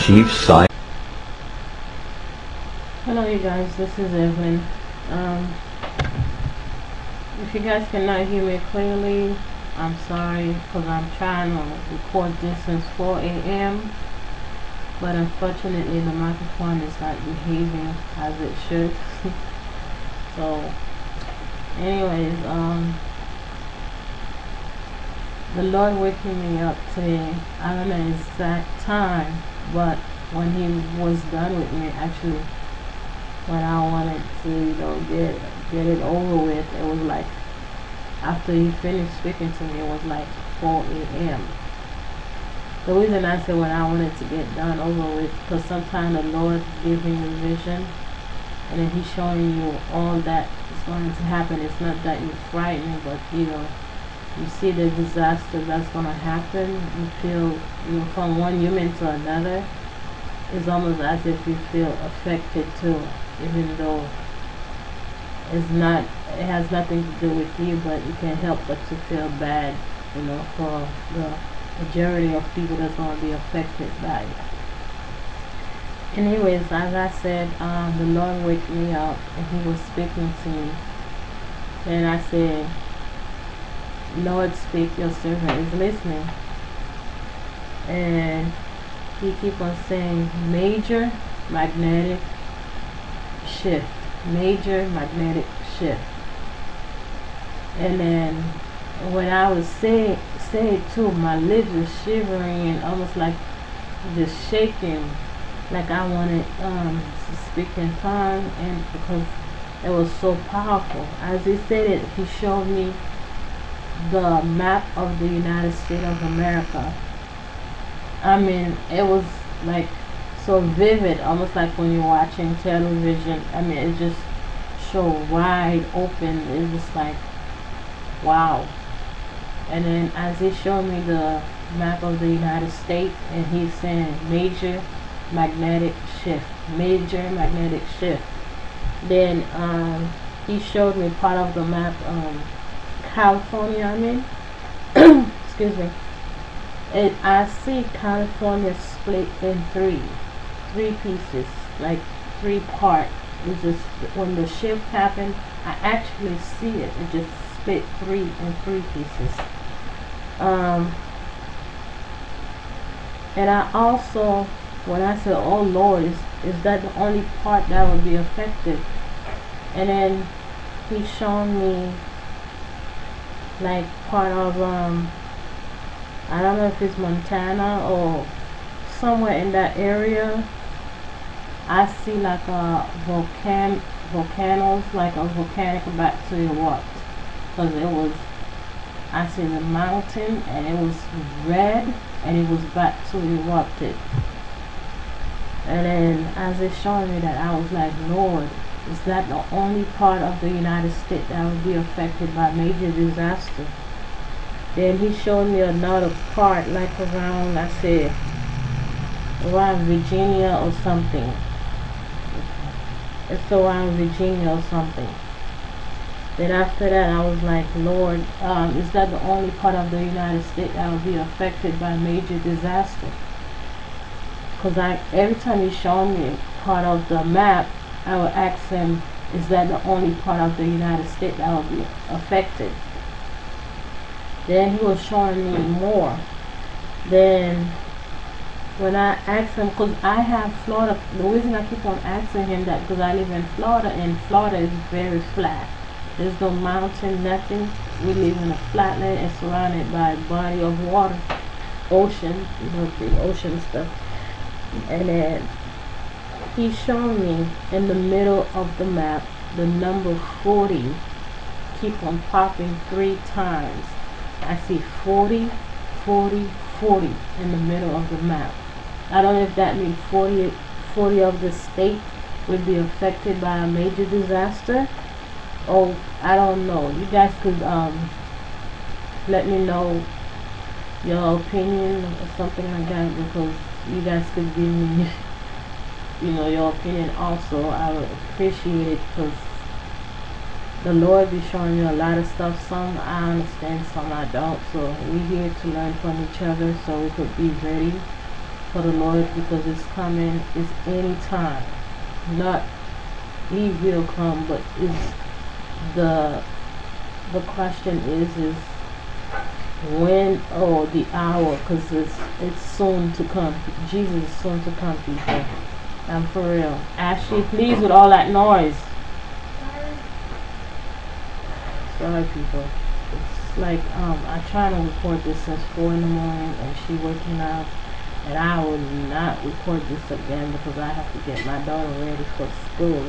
Chief Science. Hello you guys, this is Evelyn. If you guys cannot hear me clearly, I'm sorry, because I'm trying to record this since 4 a.m. but unfortunately the microphone is not behaving as it should. So anyways, the Lord waking me up today, I don't know the exact time, but when he was done with me, actually when I wanted to get it over with, it was like after he finished speaking to me, it was like 4 a.m. The reason I said when I wanted to get done over with, because sometimes the Lord gives me a vision and then he's showing you all that is going to happen. It's not that you're frightened, but you see the disaster that's going to happen. You feel, from one human to another, it's almost as if you feel affected too, even though it has nothing to do with you, but you can't help but to feel bad, for the majority of people that's going to be affected by it. Anyways, as I said, the Lord woke me up and he was speaking to me, and I said, Lord, speak, your servant is listening. And he keep on saying major magnetic shift, major magnetic shift. And then when I was say it too, my lips were shivering and almost like just shaking, like I wanted to speak in tongue, and because it was so powerful. As he said it, he showed me the map of the United States of America. I mean, it was like so vivid, almost like when you're watching television. I mean, it just so wide open. It was like, wow. And then as he showed me the map of the United States, and he's saying major magnetic shift, major magnetic shift. Then he showed me part of the map, California, I mean, excuse me. And I see California split in three pieces, like three parts. It's just when the shift happened, I actually see it. It just split in three pieces. And I also, when I said, "Oh Lord, is that the only part that would be affected?" And then he showed me like part of I don't know if it's Montana or somewhere in that area. I see like a volcanoes, like a volcanic about to erupt, because it was, I see the mountain and it was red and it was about to erupt it. And then as it's showing me that, I was like, Lord, is that the only part of the United States that will be affected by major disaster? Then he showed me another part, like around, I said, around Virginia or something. It's around Virginia or something. Then after that, I was like, Lord, is that the only part of the United States that will be affected by major disaster? Because every time he showed me part of the map, I would ask him, is that the only part of the United States that will be affected? Then he was showing me more. Then when I asked him, because I have Florida, the reason I keep on asking him that, because I live in Florida, and Florida is very flat. There's no mountain, nothing. We live in a flatland and surrounded by a body of water, ocean, the ocean stuff. And then he showed me in the middle of the map the number 40 keep on popping 3 times. I see 40, 40, 40 in the middle of the map. I don't know if that means 40 of the state would be affected by a major disaster. Oh, I don't know. You guys could let me know your opinion or something like that, because you guys could give me your opinion also. I would appreciate it, because the Lord be showing me a lot of stuff. Some I understand, some I don't. So we're here to learn from each other, so we could be ready for the Lord, because it's coming. It's any time. Not He will come, but is the question is when, or the hour, because it's soon to come. Jesus is soon to come, people. I'm for real. Ashley, please, with all that noise. Sorry, people. It's like I try to record this since 4 in the morning, and she waking up, and I will not record this again because I have to get my daughter ready for school.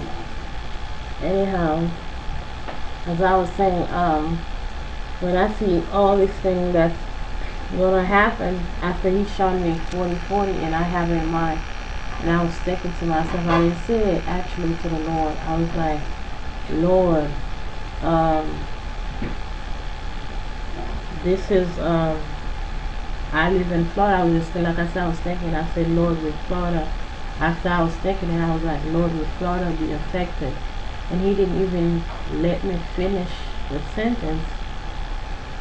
Anyhow, as I was saying, when I see all these things that's gonna happen after He showed me 40-40, and I have it in mind, and I was thinking to myself, I didn't say it actually to the Lord. I was like, Lord, this is I live in Florida. I was just like I said, I was thinking, I said, Lord, with Florida. After I was thinking, and I was like, Lord, with Florida be affected. And He didn't even let me finish the sentence.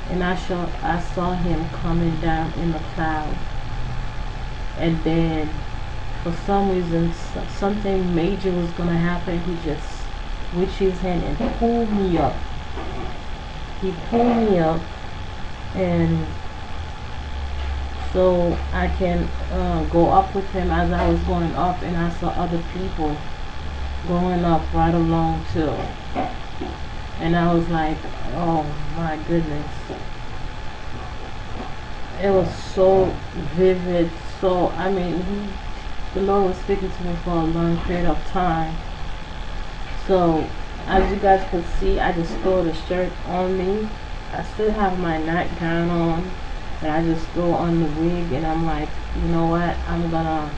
And I saw Him coming down in the cloud. And then, for some reason, something major was going to happen. He just reached His hand and pulled me up. He pulled me up. And so I can go up with Him as I was going up, and I saw other people going up right along too. And I was like, oh my goodness. It was so vivid. So, I mean, the Lord was speaking to me for a long period of time. So, as you guys could see, I just threw the shirt on me. I still have my nightgown on, and I just throw on the wig, and I'm like, you know what, I'm gonna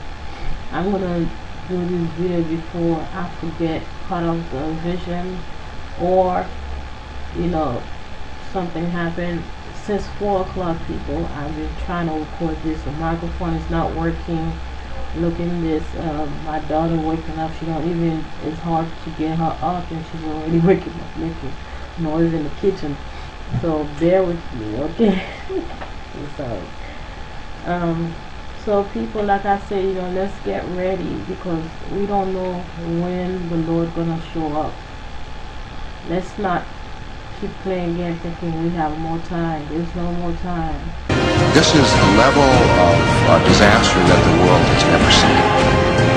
do this video before I forget part of the vision, or something happened. Since 4 o'clock, people, I've been trying to record this. The microphone is not working. Look at this. My daughter waking up. She don't even, it's hard to get her up, and she's already waking up making noise in the kitchen. So bear with me, okay? Sorry. So people, like I said, let's get ready, because we don't know when the Lord gonna show up. Let's not keep playing games thinking we have more time. There's no more time. This is a level of disaster that the world has never seen.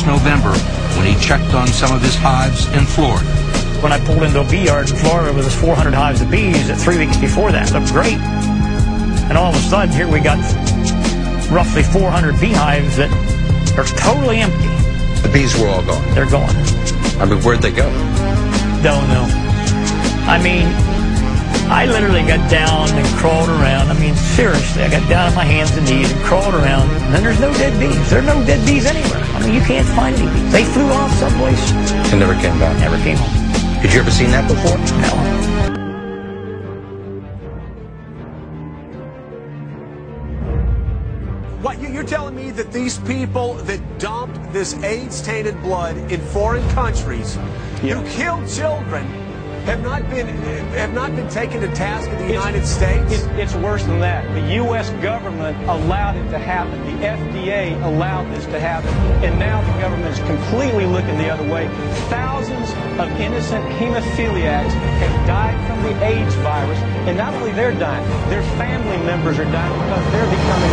November when he checked on some of his hives in Florida. When I pulled into a bee yard in Florida with his 400 hives of bees, 3 weeks before that, looked great. And all of a sudden, here we got roughly 400 beehives that are totally empty. The bees were all gone. They're gone. I mean, where'd they go? Don't know. I mean, I literally got down and crawled around. I mean, seriously, I got down on my hands and knees and crawled around. And then there's no dead bees. There are no dead bees anywhere. I mean, you can't find any bees. They flew off someplace. And never came back. Never came home. Had you ever seen that before? No. What, you're telling me that these people that dumped this AIDS-tainted blood in foreign countries, who killed children, have not been taken to task in the United States? It's worse than that. The U.S. government allowed it to happen. The FDA allowed this to happen. And now the government is completely looking the other way. Thousands of innocent hemophiliacs have died from the AIDS virus. And not only they're dying, their family members are dying because they're becoming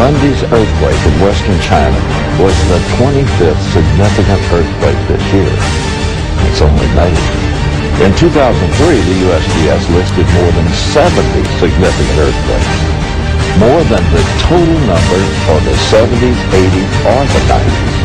Monday's earthquake in western China was the 25th significant earthquake this year. It's only May. In 2003, the USGS listed more than 70 significant earthquakes, more than the total number for the 70s, 80s, or the 90s.